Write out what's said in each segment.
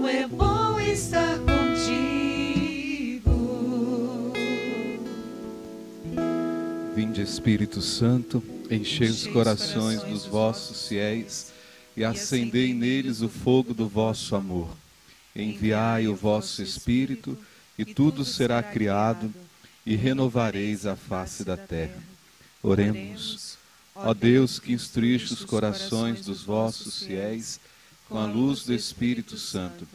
é bom estar contigo. Vinde, Espírito Santo, enchei os corações dos vossos fiéis e acendei neles o fogo do vosso amor. Enviai o vosso Espírito e tudo será criado e renovareis a face da terra. Oremos. Ó Deus, que instruíste os corações dos vossos fiéis com a luz do Espírito Santo,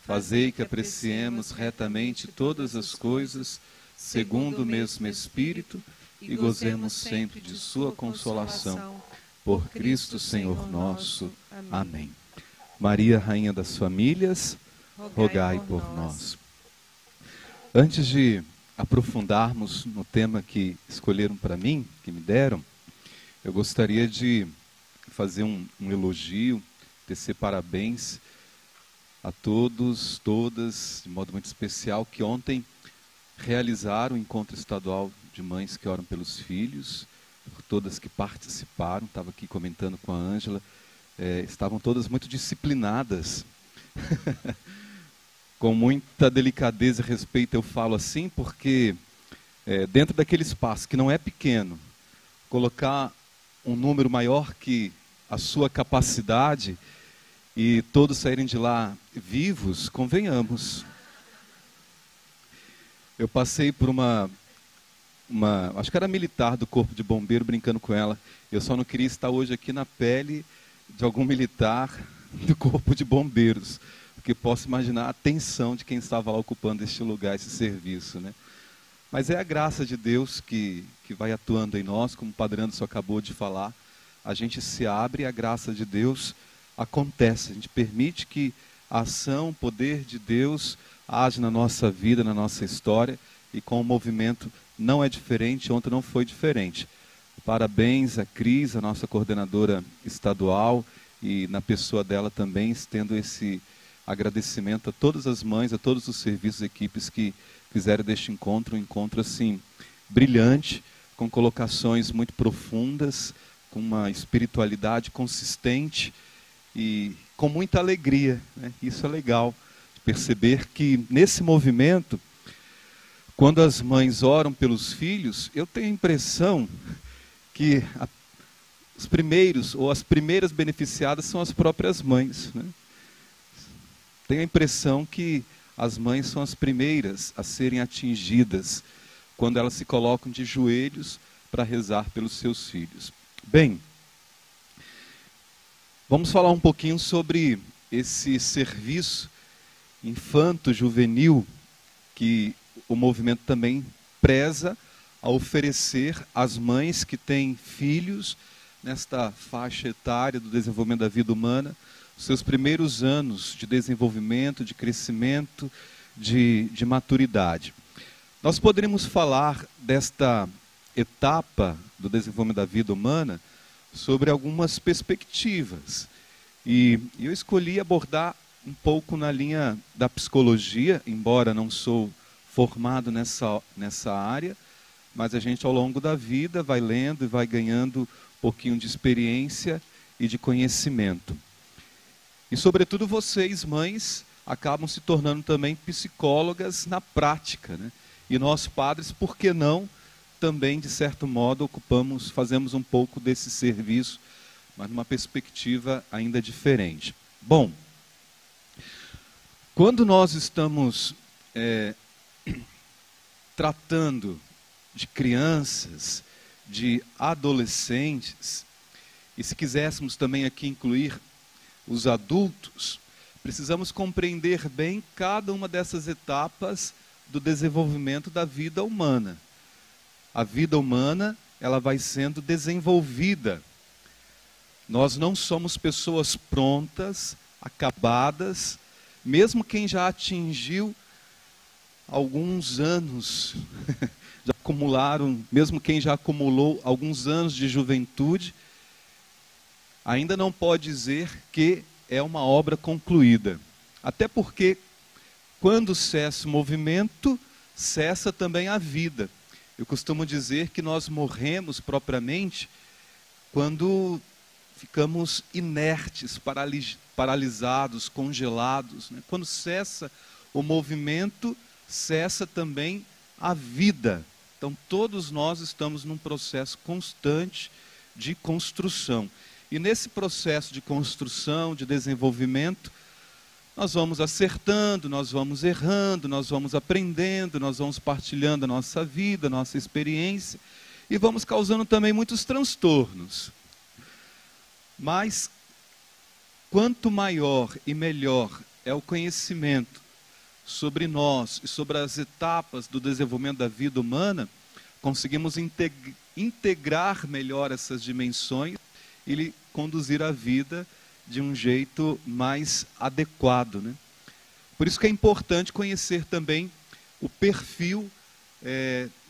fazei que apreciemos retamente todas as coisas, segundo o mesmo Espírito, e gozemos sempre de sua consolação. Por Cristo Senhor nosso. Amém. Maria, Rainha das Famílias, rogai por nós. Antes de aprofundarmos no tema que escolheram para mim, que me deram, eu gostaria de fazer um elogio, tecer parabéns a todos, todas, de modo muito especial, que ontem realizaram o Encontro Estadual de Mães que Oram pelos Filhos, por todas que participaram. Estava aqui comentando com a Ângela, estavam todas muito disciplinadas, com muita delicadeza e respeito eu falo assim, porque dentro daquele espaço que não é pequeno, colocar um número maior que a sua capacidade e todos saírem de lá vivos, convenhamos. Eu passei por acho que era militar do Corpo de Bombeiro, brincando com ela. Eu só não queria estar hoje aqui na pele de algum militar do Corpo de Bombeiros, porque posso imaginar a tensão de quem estava lá ocupando este lugar, esse serviço, né? Mas é a graça de Deus que vai atuando em nós, como o Padre Anderson acabou de falar. A gente se abre e a graça de Deus acontece. A gente permite que a ação, o poder de Deus age na nossa vida, na nossa história, e com o movimento não é diferente, ontem não foi diferente. Parabéns a Cris, a nossa coordenadora estadual, e na pessoa dela também estendo esse agradecimento a todas as mães, a todos os serviços e equipes que fizeram deste encontro um encontro assim brilhante, com colocações muito profundas, com uma espiritualidade consistente e com muita alegria, né? Isso é legal, perceber que nesse movimento, quando as mães oram pelos filhos, eu tenho a impressão que os primeiros ou as primeiras beneficiadas são as próprias mães, né? Tenho a impressão que as mães são as primeiras a serem atingidas quando elas se colocam de joelhos para rezar pelos seus filhos. Bem, vamos falar um pouquinho sobre esse serviço infanto-juvenil que o movimento também preza a oferecer às mães que têm filhos nesta faixa etária do desenvolvimento da vida humana, seus primeiros anos de desenvolvimento, de crescimento, de maturidade. Nós poderíamos falar desta etapa do desenvolvimento da vida humana sobre algumas perspectivas. E eu escolhi abordar um pouco na linha da psicologia, embora não sou formado nessa área, mas a gente ao longo da vida vai lendo e vai ganhando um pouquinho de experiência e de conhecimento. E sobretudo vocês, mães, acabam se tornando também psicólogas na prática, né? E nós padres, por que não, também de certo modo fazemos um pouco desse serviço, mas numa perspectiva ainda diferente. Bom, quando nós estamos tratando de crianças, de adolescentes, e se quiséssemos também aqui incluir os adultos, precisamos compreender bem cada uma dessas etapas do desenvolvimento da vida humana. A vida humana, ela vai sendo desenvolvida. Nós não somos pessoas prontas, acabadas, mesmo quem já atingiu alguns anos, já acumularam, mesmo quem já acumulou alguns anos de juventude, ainda não pode dizer que é uma obra concluída. Até porque, quando cessa o movimento, cessa também a vida. Eu costumo dizer que nós morremos propriamente quando ficamos inertes, paralisados, congelados, né? Quando cessa o movimento, cessa também a vida. Então, todos nós estamos num processo constante de construção. E nesse processo de construção, de desenvolvimento, nós vamos acertando, nós vamos errando, nós vamos aprendendo, nós vamos partilhando a nossa vida, a nossa experiência, e vamos causando também muitos transtornos. Mas, quanto maior e melhor é o conhecimento sobre nós e sobre as etapas do desenvolvimento da vida humana, conseguimos integrar melhor essas dimensões e lhe conduzir a vida de um jeito mais adequado, né? Por isso que é importante conhecer também o perfil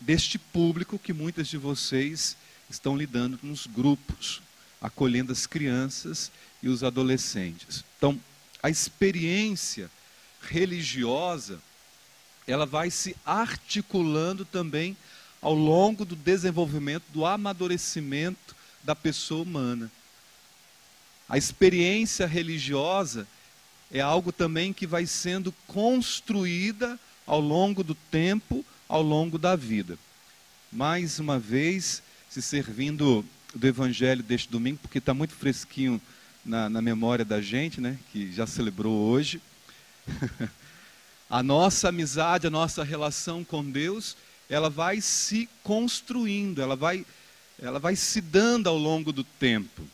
deste público que muitas de vocês estão lidando nos grupos, acolhendo as crianças e os adolescentes. Então, a experiência religiosa, ela vai se articulando também ao longo do desenvolvimento, do amadurecimento da pessoa humana. A experiência religiosa é algo também que vai sendo construída ao longo do tempo, ao longo da vida. Mais uma vez, se servindo do evangelho deste domingo, porque está muito fresquinho na memória da gente, né, que já celebrou hoje. A nossa amizade, a nossa relação com Deus, ela vai se construindo, ela vai se dando ao longo do tempo.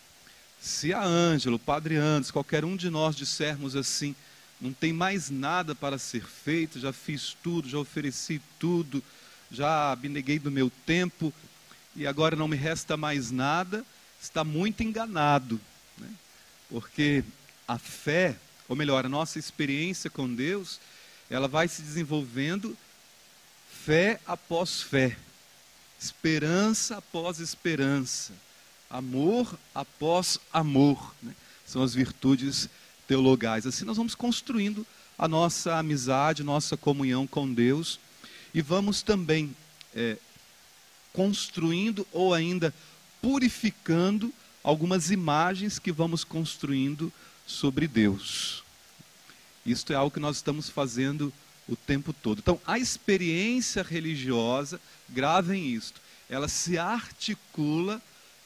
Se a Ângela, o Padre Anderson, qualquer um de nós dissermos assim, não tem mais nada para ser feito, já fiz tudo, já ofereci tudo, já abneguei do meu tempo e agora não me resta mais nada, está muito enganado, né? Porque a fé, ou melhor, a nossa experiência com Deus, ela vai se desenvolvendo fé após fé, esperança após esperança, amor após amor, né? São as virtudes teologais. Assim nós vamos construindo a nossa amizade, nossa comunhão com Deus e vamos também construindo ou ainda purificando algumas imagens que vamos construindo sobre Deus. Isto é algo que nós estamos fazendo o tempo todo. Então, a experiência religiosa, gravem isto, ela se articula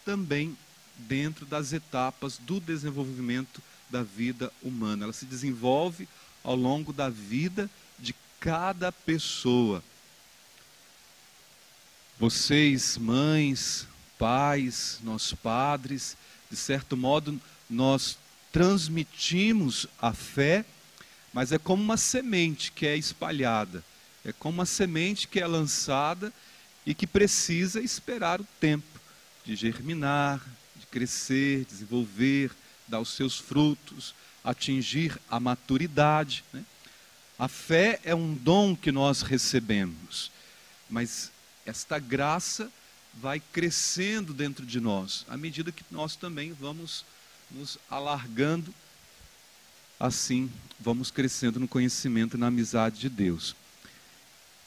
também dentro das etapas do desenvolvimento da vida humana. Ela se desenvolve ao longo da vida de cada pessoa. Vocês, mães, pais, nós padres, de certo modo, nós transmitimos a fé, mas é como uma semente que é espalhada, é como uma semente que é lançada e que precisa esperar o tempo de germinar, de crescer, desenvolver, dar os seus frutos, atingir a maturidade, né? A fé é um dom que nós recebemos, mas esta graça vai crescendo dentro de nós, à medida que nós também vamos nos alargando, assim vamos crescendo no conhecimento e na amizade de Deus.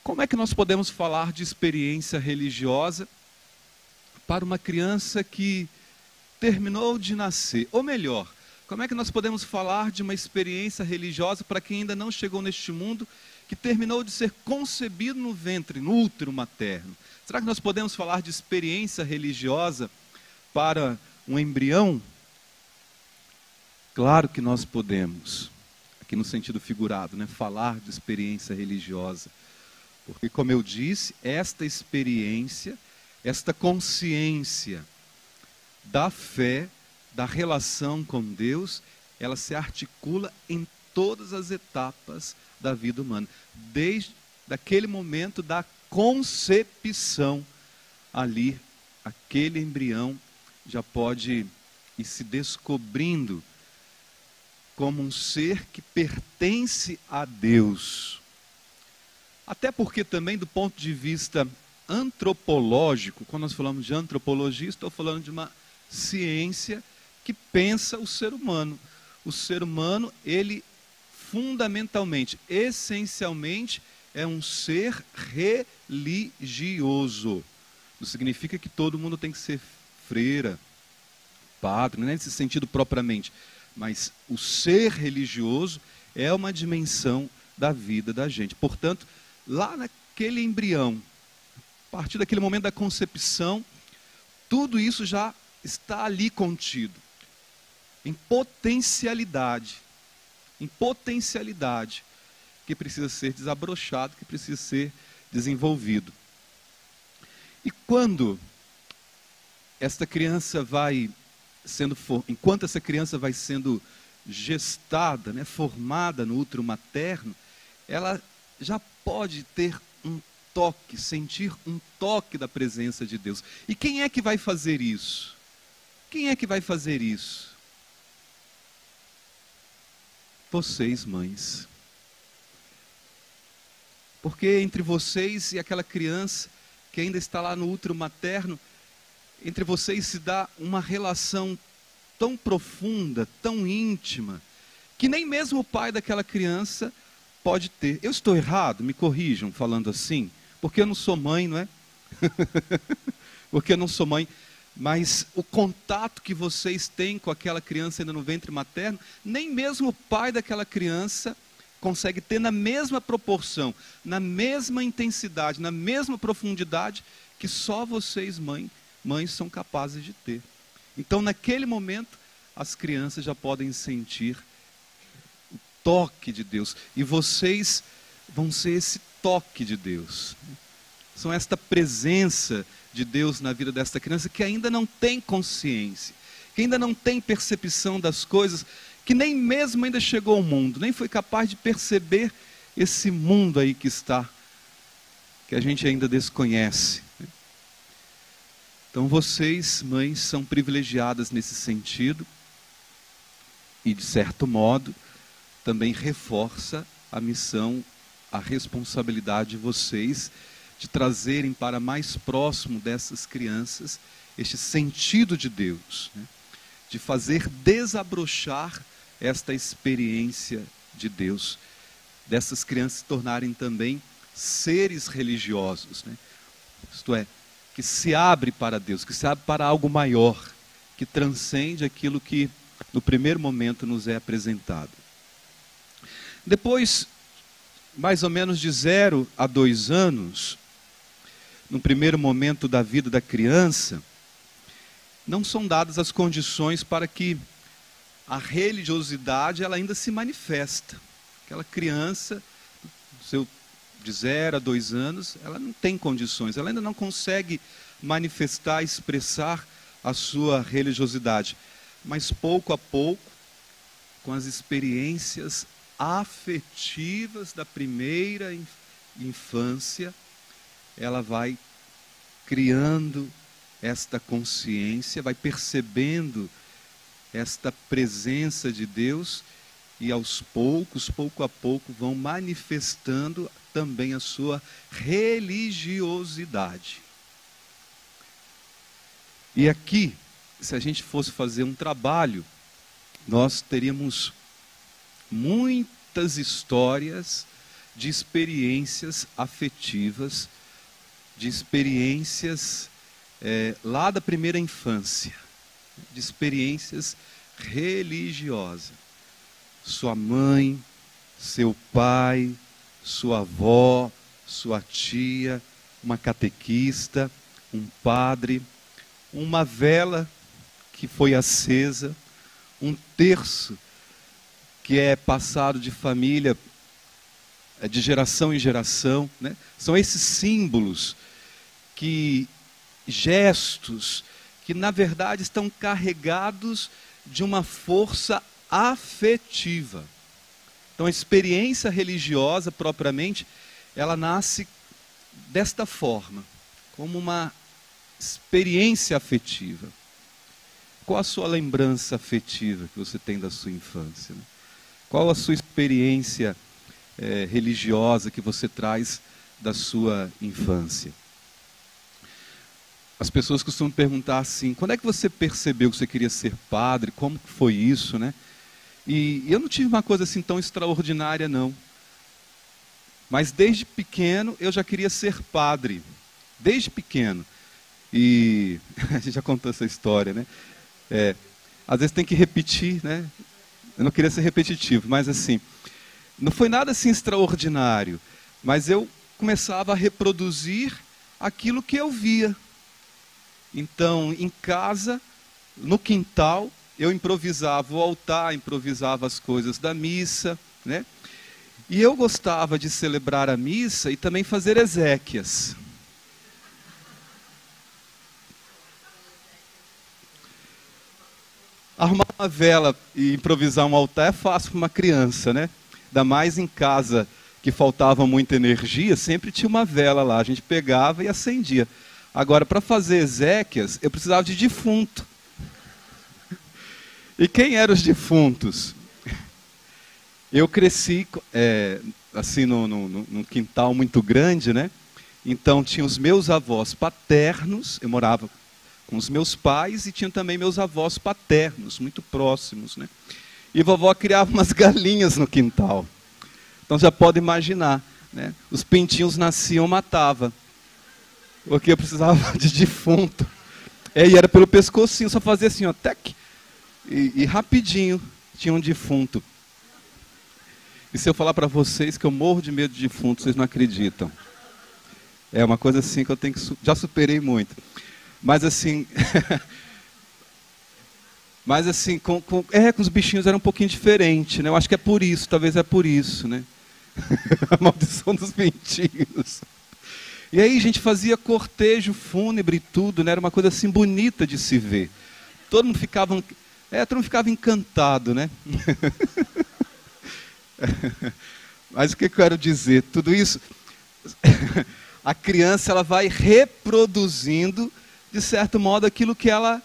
Como é que nós podemos falar de experiência religiosa para uma criança que terminou de nascer? Ou melhor, como é que nós podemos falar de uma experiência religiosa para quem ainda não chegou neste mundo, que terminou de ser concebido no ventre, no útero materno? Será que nós podemos falar de experiência religiosa para um embrião? Claro que nós podemos, aqui no sentido figurado, né, falar de experiência religiosa. Porque, como eu disse, esta experiência, esta consciência da fé, da relação com Deus, ela se articula em todas as etapas da vida humana. Desde aquele momento da concepção, ali, aquele embrião já pode ir se descobrindo como um ser que pertence a Deus. Até porque também do ponto de vista antropológico, quando nós falamos de antropologia, estou falando de uma ciência que pensa o ser humano. O ser humano, ele fundamentalmente, essencialmente, é um ser religioso. Não significa que todo mundo tem que ser freira, padre, não é nesse sentido propriamente, mas o ser religioso é uma dimensão da vida da gente. Portanto, lá naquele embrião, a partir daquele momento da concepção, tudo isso já está ali contido, em potencialidade, que precisa ser desabrochado, que precisa ser desenvolvido. E quando esta criança vai sendo, enquanto essa criança vai sendo gestada, né, formada no útero materno, ela já pode ter um toque, sentir um toque da presença de Deus. E quem é que vai fazer isso? Quem é que vai fazer isso? Vocês, mães. Porque entre vocês e aquela criança que ainda está lá no útero materno, entre vocês se dá uma relação tão profunda, tão íntima, que nem mesmo o pai daquela criança pode ter. Eu estou errado? Me corrijam falando assim, porque eu não sou mãe, não é? Porque eu não sou mãe, mas o contato que vocês têm com aquela criança ainda no ventre materno, nem mesmo o pai daquela criança consegue ter na mesma proporção, na mesma intensidade, na mesma profundidade que só vocês, mães, são capazes de ter. Então, naquele momento, as crianças já podem sentir o toque de Deus. E vocês vão ser esse toque de Deus. São esta presença de Deus na vida desta criança que ainda não tem consciência, que ainda não tem percepção das coisas, que nem mesmo ainda chegou ao mundo, nem foi capaz de perceber esse mundo aí que está, que a gente ainda desconhece. Então vocês, mães, são privilegiadas nesse sentido e, de certo modo, também reforça a missão, a responsabilidade de vocês de trazerem para mais próximo dessas crianças este sentido de Deus, né? De fazer desabrochar esta experiência de Deus, dessas crianças se tornarem também seres religiosos, né? Isto é, que se abre para Deus, que se abre para algo maior, que transcende aquilo que no primeiro momento nos é apresentado. Depois, mais ou menos de 0 a 2 anos, no primeiro momento da vida da criança, não são dadas as condições para que a religiosidade ela ainda se manifesta. Aquela criança, de 0 a 2 anos, ela não tem condições, ela ainda não consegue manifestar, expressar a sua religiosidade. Mas pouco a pouco, com as experiências afetivas da primeira infância, ela vai criando esta consciência, vai percebendo esta presença de Deus e aos poucos, pouco a pouco, vão manifestando também a sua religiosidade. E aqui, se a gente fosse fazer um trabalho, nós teríamos muitas histórias de experiências afetivas, de experiências lá da primeira infância, de experiências religiosas. Sua mãe, seu pai, sua avó, sua tia, uma catequista, um padre, uma vela que foi acesa, um terço que é passado de família, de geração em geração, né? São esses símbolos, gestos, que na verdade estão carregados de uma força afetiva. Então a experiência religiosa propriamente, ela nasce desta forma, como uma experiência afetiva. Qual a sua lembrança afetiva que você tem da sua infância, né? Qual a sua experiência religiosa que você traz da sua infância? As pessoas costumam perguntar assim: quando é que você percebeu que você queria ser padre? Como que foi isso, né? E eu não tive uma coisa assim tão extraordinária, não. Mas desde pequeno eu já queria ser padre. Desde pequeno. E a gente já contou essa história, né? Às vezes tem que repetir, né? Eu não queria ser repetitivo, mas assim, não foi nada assim extraordinário, mas eu começava a reproduzir aquilo que eu via. Então, em casa, no quintal, eu improvisava o altar, improvisava as coisas da missa, né? E eu gostava de celebrar a missa e também fazer exéquias. Arrumar uma vela e improvisar um altar é fácil para uma criança, né? Ainda mais em casa que faltava muita energia, sempre tinha uma vela lá, a gente pegava e acendia. Agora, para fazer exéquias, eu precisava de defunto. E quem eram os defuntos? Eu cresci assim num quintal muito grande, né? Então tinha os meus avós paternos, eu morava com os meus pais e tinha também meus avós paternos, muito próximos, né? E vovó criava umas galinhas no quintal. Então já pode imaginar, né? Os pintinhos nasciam, matava. Porque eu precisava de defunto. E era pelo pescocinho, só fazia assim, ó, tec, e rapidinho tinha um defunto. E se eu falar para vocês que eu morro de medo de defunto, vocês não acreditam. É uma coisa assim que eu tenho que já superei muito. Mas assim, com os bichinhos era um pouquinho diferente, né? Eu acho que é por isso, talvez é por isso, né? A maldição dos pintinhos. E aí a gente fazia cortejo fúnebre e tudo, né? Era uma coisa assim bonita de se ver. Todo mundo ficava encantado, né? Mas o que eu quero dizer? Tudo isso, a criança ela vai reproduzindo, de certo modo, aquilo que ela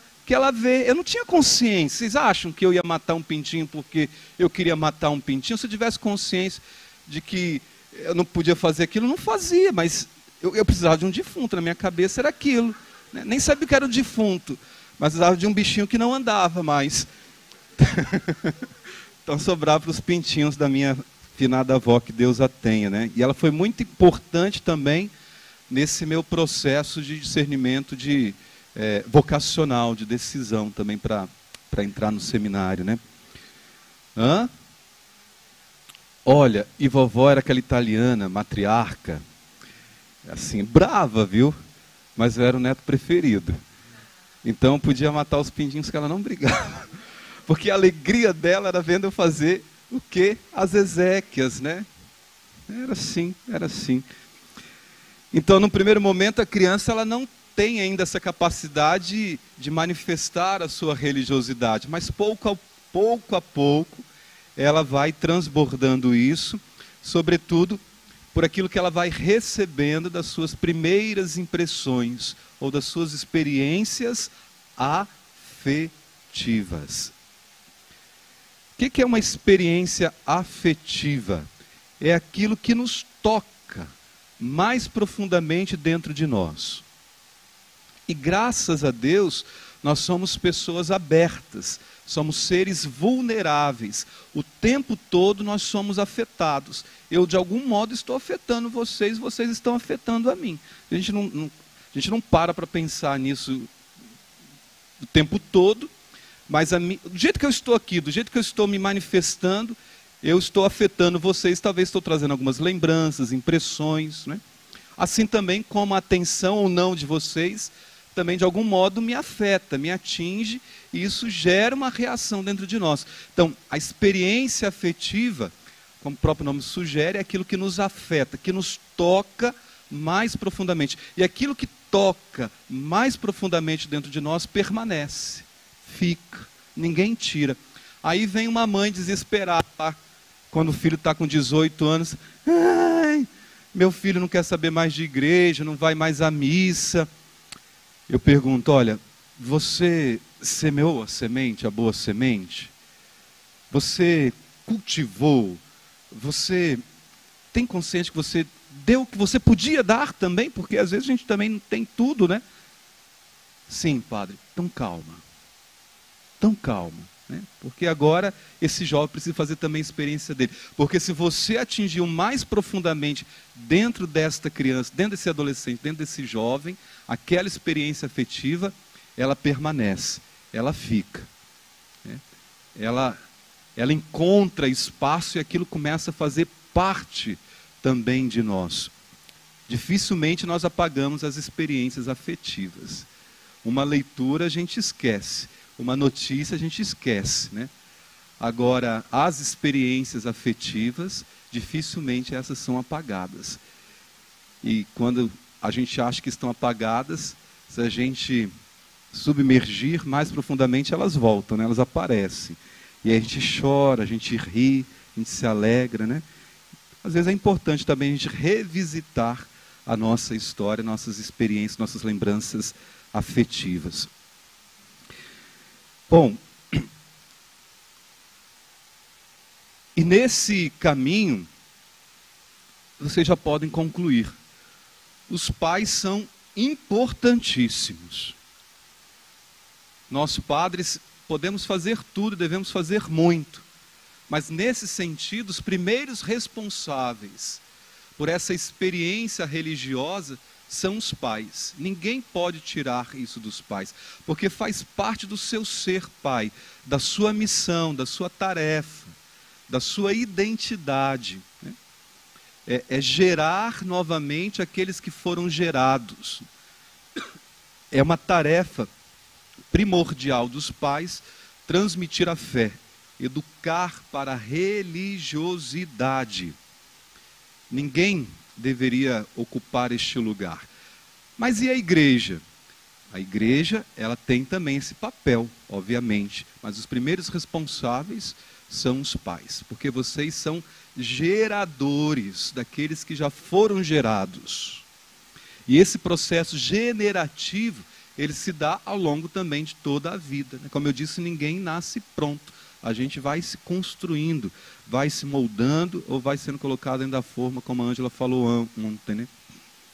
vê. Eu não tinha consciência. Vocês acham que eu ia matar um pintinho porque eu queria matar um pintinho? Se eu tivesse consciência de que eu não podia fazer aquilo, eu não fazia, mas eu precisava de um defunto, na minha cabeça era aquilo, né? Nem sabia o que era o defunto, mas precisava de um bichinho que não andava mais. Então sobrava para os pintinhos da minha finada avó, que Deus a tenha, né? E ela foi muito importante também nesse meu processo de discernimento vocacional, de decisão também para entrar no seminário, né? Olha, e vovó era aquela italiana, matriarca, assim, brava, viu? Mas eu era o neto preferido. Então eu podia matar os pintinhos que ela não brigava. Porque a alegria dela era vendo eu fazer o quê? As exéquias, né? Era assim, era assim. Então, no primeiro momento, a criança ela não tem ainda essa capacidade de manifestar a sua religiosidade, mas pouco a pouco, ela vai transbordando isso, sobretudo por aquilo que ela vai recebendo das suas primeiras impressões ou das suas experiências afetivas. O que é uma experiência afetiva? É aquilo que nos toca mais profundamente dentro de nós. E graças a Deus, nós somos pessoas abertas, somos seres vulneráveis. O tempo todo nós somos afetados. Eu, de algum modo, estou afetando vocês, vocês estão afetando a mim. A gente não para pensar nisso o tempo todo, mas do jeito que eu estou aqui, do jeito que eu estou me manifestando, eu estou afetando vocês, talvez estou trazendo algumas lembranças, impressões, né? Assim também como a atenção ou não de vocês, também de algum modo me afeta, me atinge, e isso gera uma reação dentro de nós. Então, a experiência afetiva, como o próprio nome sugere, é aquilo que nos afeta, que nos toca mais profundamente. E aquilo que toca mais profundamente dentro de nós permanece, fica, ninguém tira. Aí vem uma mãe desesperada, quando o filho está com 18 anos, ai, meu filho não quer saber mais de igreja, não vai mais à missa. Eu pergunto, olha, você semeou a semente, a boa semente? Você cultivou? Você tem consciência que você deu o que você podia dar também? Porque às vezes a gente também não tem tudo, né? Sim, padre, tão calma. Tão calma. Né? Porque agora esse jovem precisa fazer também a experiência dele. Porque se você atingiu mais profundamente dentro desta criança, dentro desse adolescente, dentro desse jovem, aquela experiência afetiva, ela permanece. ela fica, né? Ela encontra espaço e aquilo começa a fazer parte também de nós. Dificilmente nós apagamos as experiências afetivas. Uma leitura a gente esquece, uma notícia a gente esquece, né? Agora, as experiências afetivas, dificilmente essas são apagadas. E quando a gente acha que estão apagadas, se a gente submergir mais profundamente, elas voltam, né? Elas aparecem. E aí a gente chora, a gente ri, a gente se alegra, né? Às vezes é importante também a gente revisitar a nossa história, nossas experiências, nossas lembranças afetivas. Bom, e nesse caminho, vocês já podem concluir. Os pais são importantíssimos. Nós padres podemos fazer tudo, devemos fazer muito. Mas nesse sentido, os primeiros responsáveis por essa experiência religiosa são os pais. Ninguém pode tirar isso dos pais, porque faz parte do seu ser pai, da sua missão, da sua tarefa, da sua identidade, né? É gerar novamente aqueles que foram gerados. É uma tarefa primordial dos pais transmitir a fé, educar para a religiosidade. Ninguém deveria ocupar este lugar. Mas e a igreja? A igreja, ela tem também esse papel, obviamente, mas os primeiros responsáveis são os pais, porque vocês são geradores daqueles que já foram gerados. E esse processo generativo, ele se dá ao longo também de toda a vida, né? Como eu disse, ninguém nasce pronto. A gente vai se construindo, vai se moldando ou vai sendo colocado dentro da forma, como a Ângela falou ontem, né?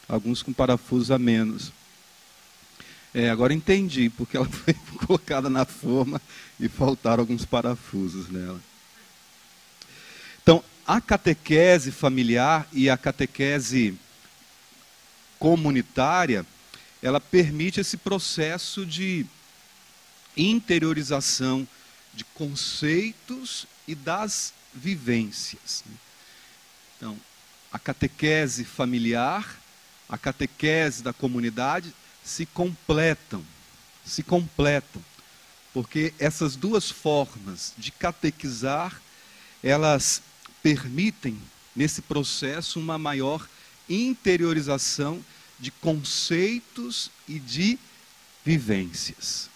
Alguns com parafusos a menos. Agora entendi, porque ela foi colocada na forma e faltaram alguns parafusos nela. Então, a catequese familiar e a catequese comunitária, ela permite esse processo de interiorização de conceitos e das vivências. Então, a catequese familiar, a catequese da comunidade se completam, porque essas duas formas de catequizar, elas permitem, nesse processo, uma maior interiorização de conceitos e de vivências.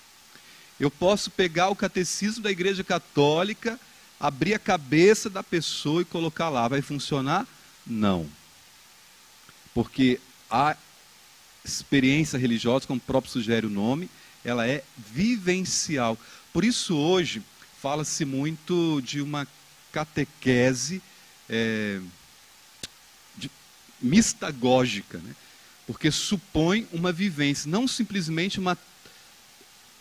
Eu posso pegar o catecismo da Igreja Católica, abrir a cabeça da pessoa e colocar lá. Vai funcionar? Não. Porque a experiência religiosa, como o próprio sugere o nome, ela é vivencial. Por isso hoje fala-se muito de uma catequese mistagógica, né? Porque supõe uma vivência, não simplesmente uma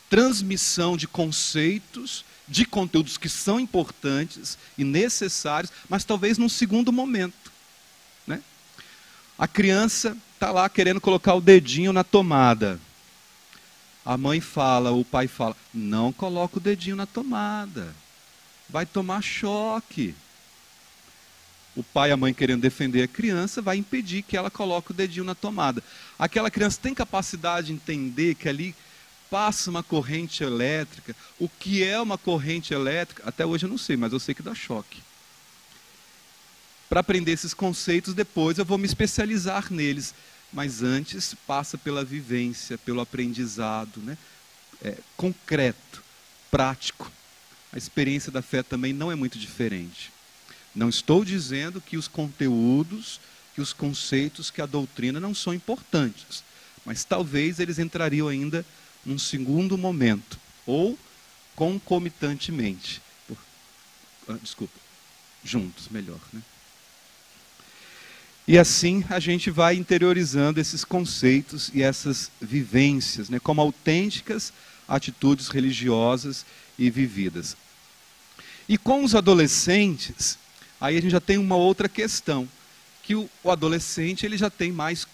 transmissão de conceitos, de conteúdos que são importantes e necessários, mas talvez num segundo momento, né? A criança está lá querendo colocar o dedinho na tomada. A mãe fala, o pai fala, não coloca o dedinho na tomada, vai tomar choque. O pai e a mãe, querendo defender a criança, vai impedir que ela coloque o dedinho na tomada. Aquela criança tem capacidade de entender que ali passa uma corrente elétrica. O que é uma corrente elétrica? Até hoje eu não sei, mas eu sei que dá choque. Para aprender esses conceitos, depois eu vou me especializar neles. Mas antes passa pela vivência, pelo aprendizado, né? Concreto, prático. A experiência da fé também não é muito diferente. Não estou dizendo que os conteúdos, que os conceitos, que a doutrina não são importantes. Mas talvez eles entrariam ainda num segundo momento. Ou concomitantemente. Juntos, melhor, né? E assim a gente vai interiorizando esses conceitos e essas vivências, né, como autênticas atitudes religiosas e vividas. E com os adolescentes, aí a gente já tem uma outra questão, que o adolescente ele já tem mais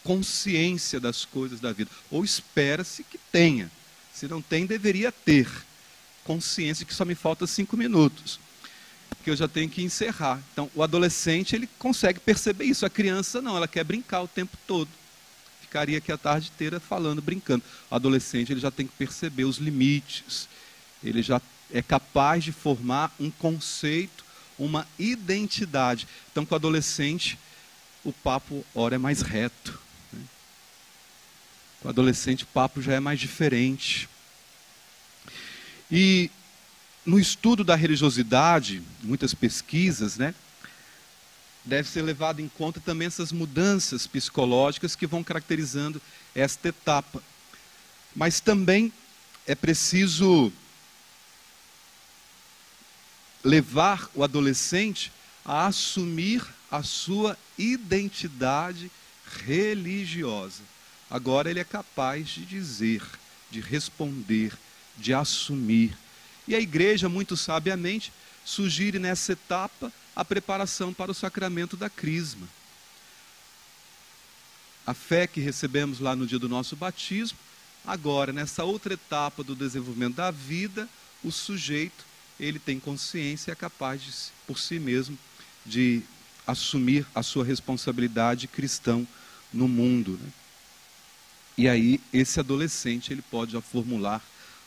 consciência das coisas da vida, ou espera-se que tenha. Se não tem, deveria ter consciência de que só me falta 5 minutos, porque eu já tenho que encerrar. Então, o adolescente, ele consegue perceber isso. A criança não, ela quer brincar o tempo todo. Ficaria aqui a tarde inteira falando, brincando. O adolescente, ele já tem que perceber os limites. Ele já é capaz de formar um conceito, uma identidade. Então, com o adolescente, o papo, ora, é mais reto. Né? Com o adolescente, o papo já é mais diferente. E no estudo da religiosidade, muitas pesquisas, né, deve ser levado em conta também essas mudanças psicológicas que vão caracterizando esta etapa. Mas também é preciso levar o adolescente a assumir a sua identidade religiosa. Agora ele é capaz de dizer, de responder, de assumir. E a igreja, muito sabiamente, sugere nessa etapa a preparação para o sacramento da crisma. A fé que recebemos lá no dia do nosso batismo, agora, nessa outra etapa do desenvolvimento da vida, o sujeito, ele tem consciência e é capaz, por si mesmo, de assumir a sua responsabilidade cristã no mundo. Né? E aí, esse adolescente, ele pode já formular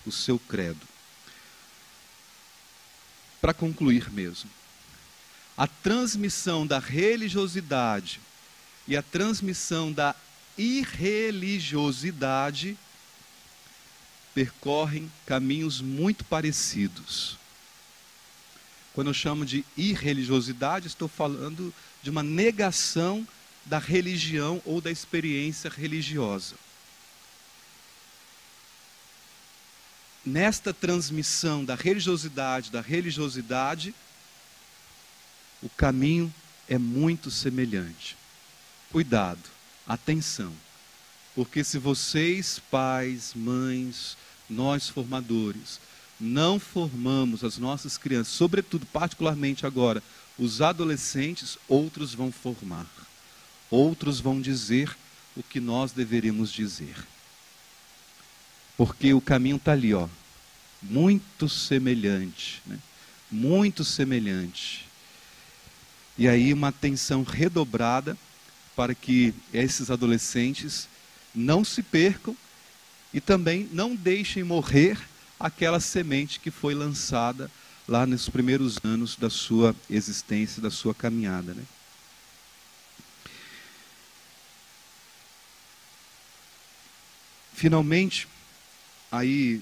o seu credo. Para concluir mesmo, a transmissão da religiosidade e a transmissão da irreligiosidade percorrem caminhos muito parecidos. Quando eu chamo de irreligiosidade, estou falando de uma negação da religião ou da experiência religiosa. Nesta transmissão da religiosidade, o caminho é muito semelhante. Cuidado, atenção, porque se vocês, pais, mães, nós formadores, não formamos as nossas crianças, sobretudo, particularmente agora, os adolescentes, outros vão formar. Outros vão dizer o que nós deveríamos dizer. Porque o caminho está ali, ó, muito semelhante, né? Muito semelhante. E aí uma atenção redobrada para que esses adolescentes não se percam e também não deixem morrer aquela semente que foi lançada lá nos primeiros anos da sua existência, da sua caminhada, né? Finalmente, aí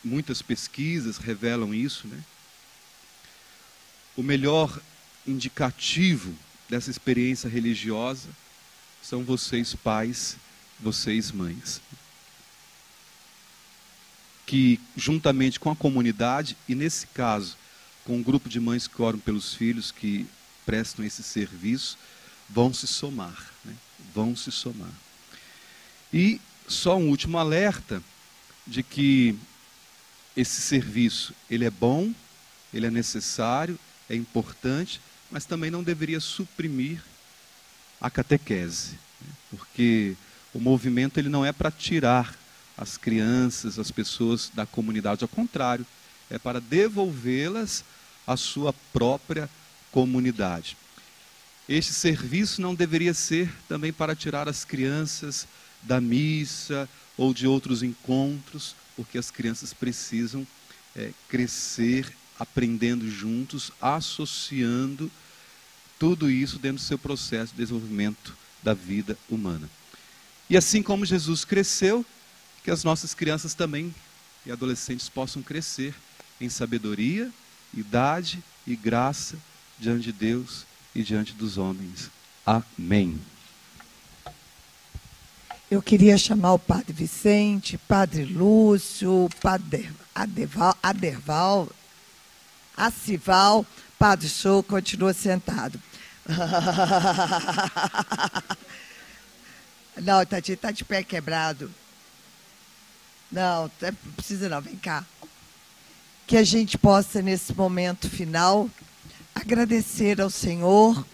muitas pesquisas revelam isso, né? O melhor indicativo dessa experiência religiosa são vocês pais, vocês mães. Que juntamente com a comunidade, e nesse caso, com um grupo de mães que oram pelos filhos, que prestam esse serviço, vão se somar, né? Vão se somar. E só um último alerta de que esse serviço, ele é bom, ele é necessário, é importante, mas também não deveria suprimir a catequese, né? Porque o movimento, ele não é para tirar as crianças, as pessoas da comunidade, ao contrário, é para devolvê-las à sua própria comunidade. Este serviço não deveria ser também para tirar as crianças da missa ou de outros encontros, porque as crianças precisam crescer, aprendendo juntos, associando tudo isso dentro do seu processo de desenvolvimento da vida humana. E assim como Jesus cresceu, que as nossas crianças também e adolescentes possam crescer em sabedoria, idade e graça diante de Deus e diante dos homens. Amém. Eu queria chamar o Padre Vicente, Padre Lúcio, Padre Aderval, Acival, Padre Show, continua sentado. Não, Tati, está de pé quebrado. Não, não precisa não, vem cá. Que a gente possa, nesse momento final, agradecer ao Senhor,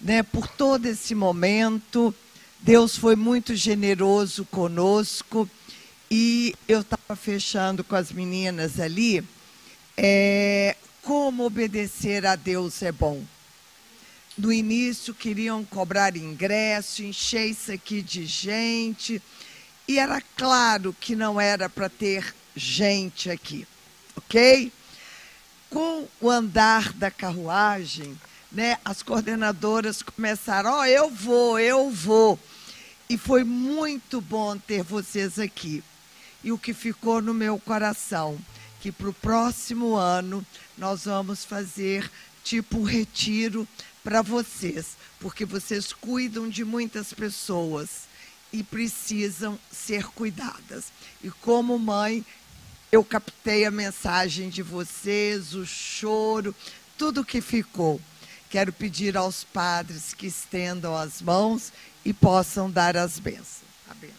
né, por todo esse momento. Deus foi muito generoso conosco E eu estava fechando com as meninas ali, como obedecer a Deus é bom. No início queriam cobrar ingresso, encher isso aqui de gente, e era claro que não era para ter gente aqui, ok? Com o andar da carruagem, né, as coordenadoras começaram, eu vou. E foi muito bom ter vocês aqui. E o que ficou no meu coração, que para o próximo ano nós vamos fazer tipo um retiro para vocês, porque vocês cuidam de muitas pessoas e precisam ser cuidadas. E como mãe, eu captei a mensagem de vocês, o choro, tudo que ficou. Quero pedir aos padres que estendam as mãos e possam dar as bênçãos. A bênção.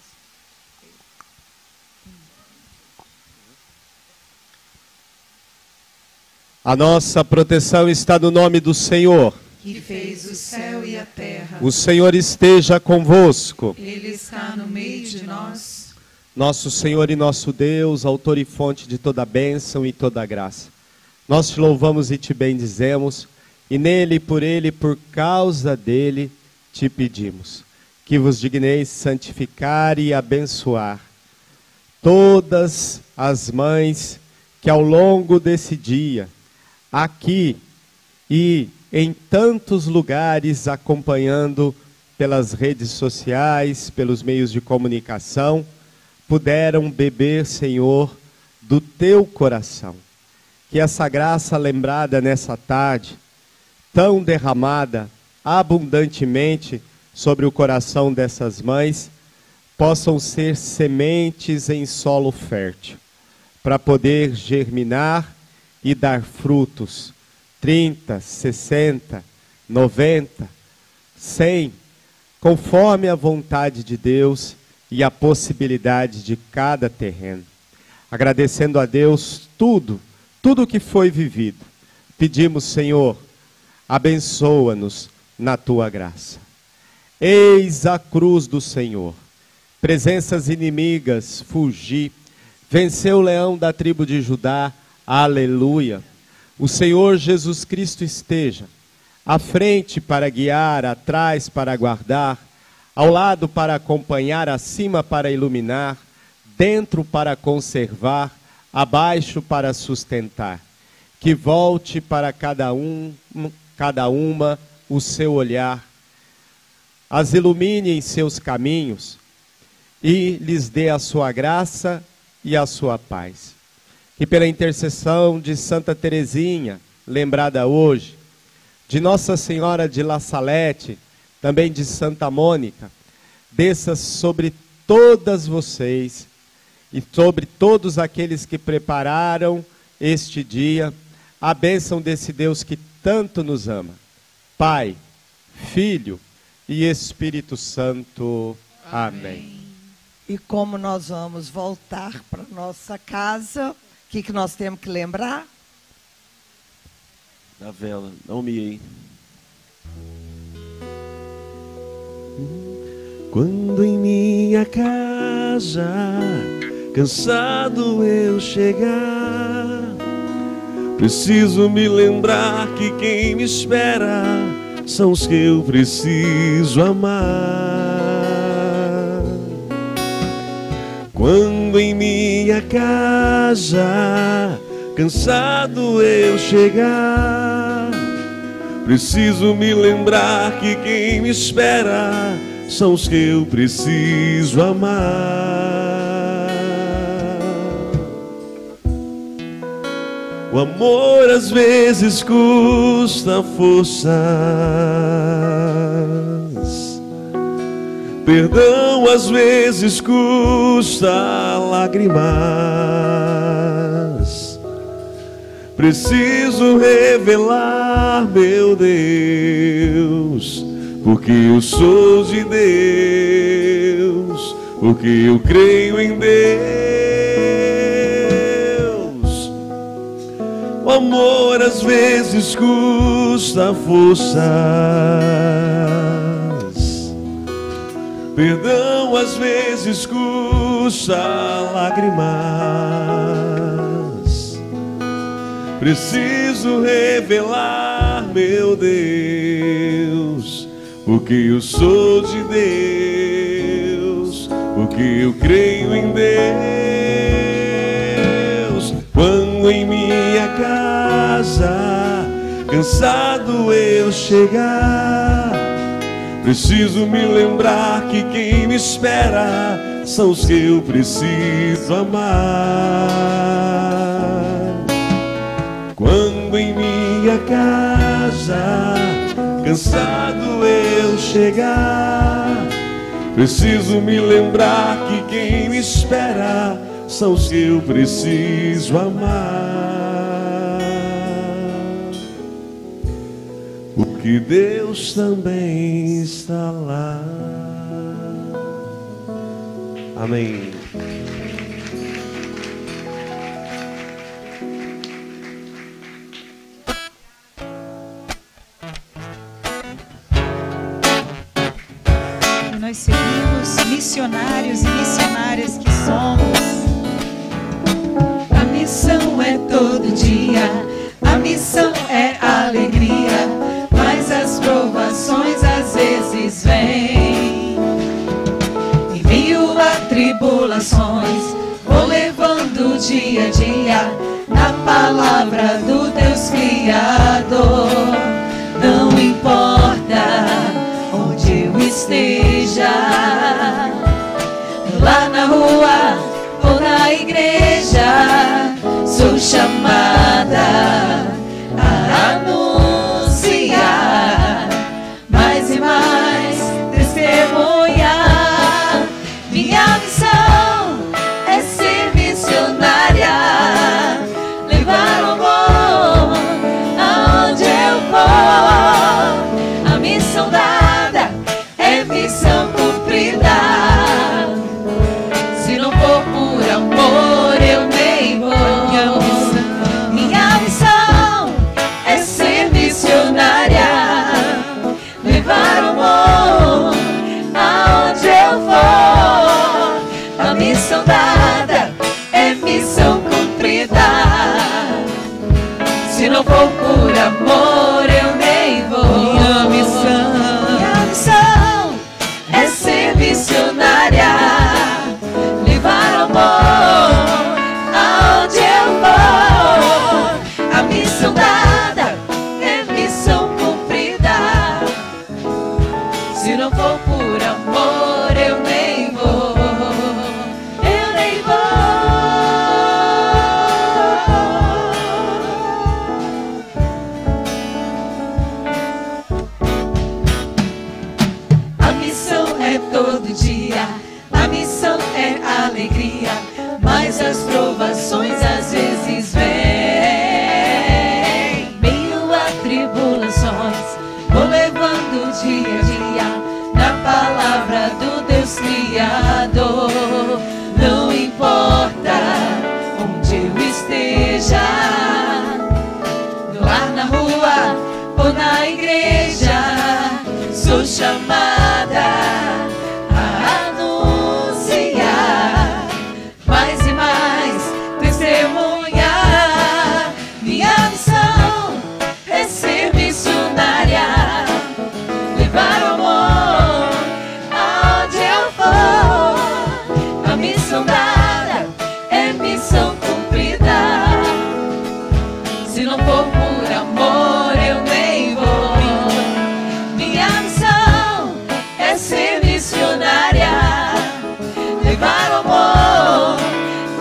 A nossa proteção está no nome do Senhor, que fez o céu e a terra. O Senhor esteja convosco. Ele está no meio de nós. Nosso Senhor e nosso Deus, autor e fonte de toda bênção e toda graça. Nós te louvamos e te bendizemos, e nele, por ele, por causa dele, te pedimos que vos digneis santificar e abençoar todas as mães que ao longo desse dia, aqui e em tantos lugares, acompanhando pelas redes sociais, pelos meios de comunicação, puderam beber, Senhor, do teu coração. Que essa graça lembrada nessa tarde, tão derramada abundantemente sobre o coração dessas mães, possam ser sementes em solo fértil, para poder germinar e dar frutos, 30, 60, 90, 100, conforme a vontade de Deus e a possibilidade de cada terreno. Agradecendo a Deus tudo que foi vivido. Pedimos, Senhor, abençoa-nos na tua graça. Eis a cruz do Senhor. Presenças inimigas, fugi. Venceu o leão da tribo de Judá. Aleluia. O Senhor Jesus Cristo esteja à frente para guiar, atrás para guardar, ao lado para acompanhar, acima para iluminar, dentro para conservar, abaixo para sustentar. Que volte para cada uma o seu olhar, as ilumine em seus caminhos e lhes dê a sua graça e a sua paz. Que pela intercessão de Santa Teresinha, lembrada hoje, de Nossa Senhora de La Salete, também de Santa Mônica, desça sobre todas vocês e sobre todos aqueles que prepararam este dia, a bênção desse Deus que tanto nos ama. Pai, Filho e Espírito Santo. Amém. E como nós vamos voltar para nossa casa, o que nós temos que lembrar? Da vela, não me aí. Quando em minha casa, cansado eu chegar, preciso me lembrar que quem me espera são os que eu preciso amar. Quando em minha casa, cansado eu chegar, preciso me lembrar que quem me espera são os que eu preciso amar. O amor às vezes custa forças, perdão às vezes custa lágrimas. Preciso revelar, meu Deus, porque eu sou de Deus, porque eu creio em Deus. O amor às vezes custa forças, perdão às vezes custa lágrimas. Preciso revelar, meu Deus, o que eu sou de Deus, o que eu creio em Deus. Quando em minha casa, cansado eu chegar, preciso me lembrar que quem me espera são os que eu preciso amar. Quando em minha casa, cansado eu chegar, preciso me lembrar que quem me espera são os que eu preciso amar. Porque Deus também está lá. Amém. Nós seguimos missionários e missionárias que somos. A missão é todo dia, a missão é alegria, mas as provações às vezes vêm. Em meio a tribulações, vou levando dia a dia na palavra do Deus Criador. Não importa onde eu esteja, lá na rua ou na igreja, sou chamada a anunciar mais e mais, testemunhar. Minha missão é ser missionária, levar o amor aonde eu for. A missão dada é missão cumprida. Se não for por amor, eu nem vou. Minha missão é ser missionária, levar o amor aonde eu for. A missão dada é missão cumprida. Se não for por amor, eu nem vou. Minha missão é ser missionária, levar amor aonde eu for. A missão dada é missão cumprida. Se não for por amor, eu nem vou. Eu nem vou. A missão é todo dia, a missão é alegria, mas as provações às vezes vêm. Meio a tribulações, vou levando dia a dia na palavra do Deus Criador. Não importa onde eu esteja, lá na rua ou na igreja, sou chamada a anunciar mais e mais, testemunhar. Minha missão é ser missionária, levar o amor aonde eu for. A missão dada é missão cumprida. Se não for por amor, eu nem vou. Minha missão é ser missionária, levar o amor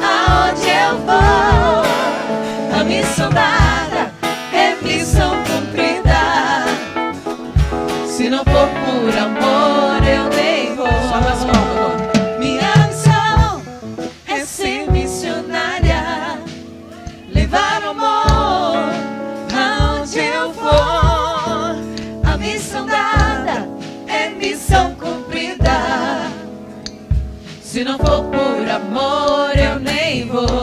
aonde eu for. A missão dada é missão cumprida. Se não for por amor, eu nem vou. Só nas palmas. Minha missão é ser missionária, levar o amor aonde eu for. A missão dada é missão cumprida. Se não for por amor, eu nem vou.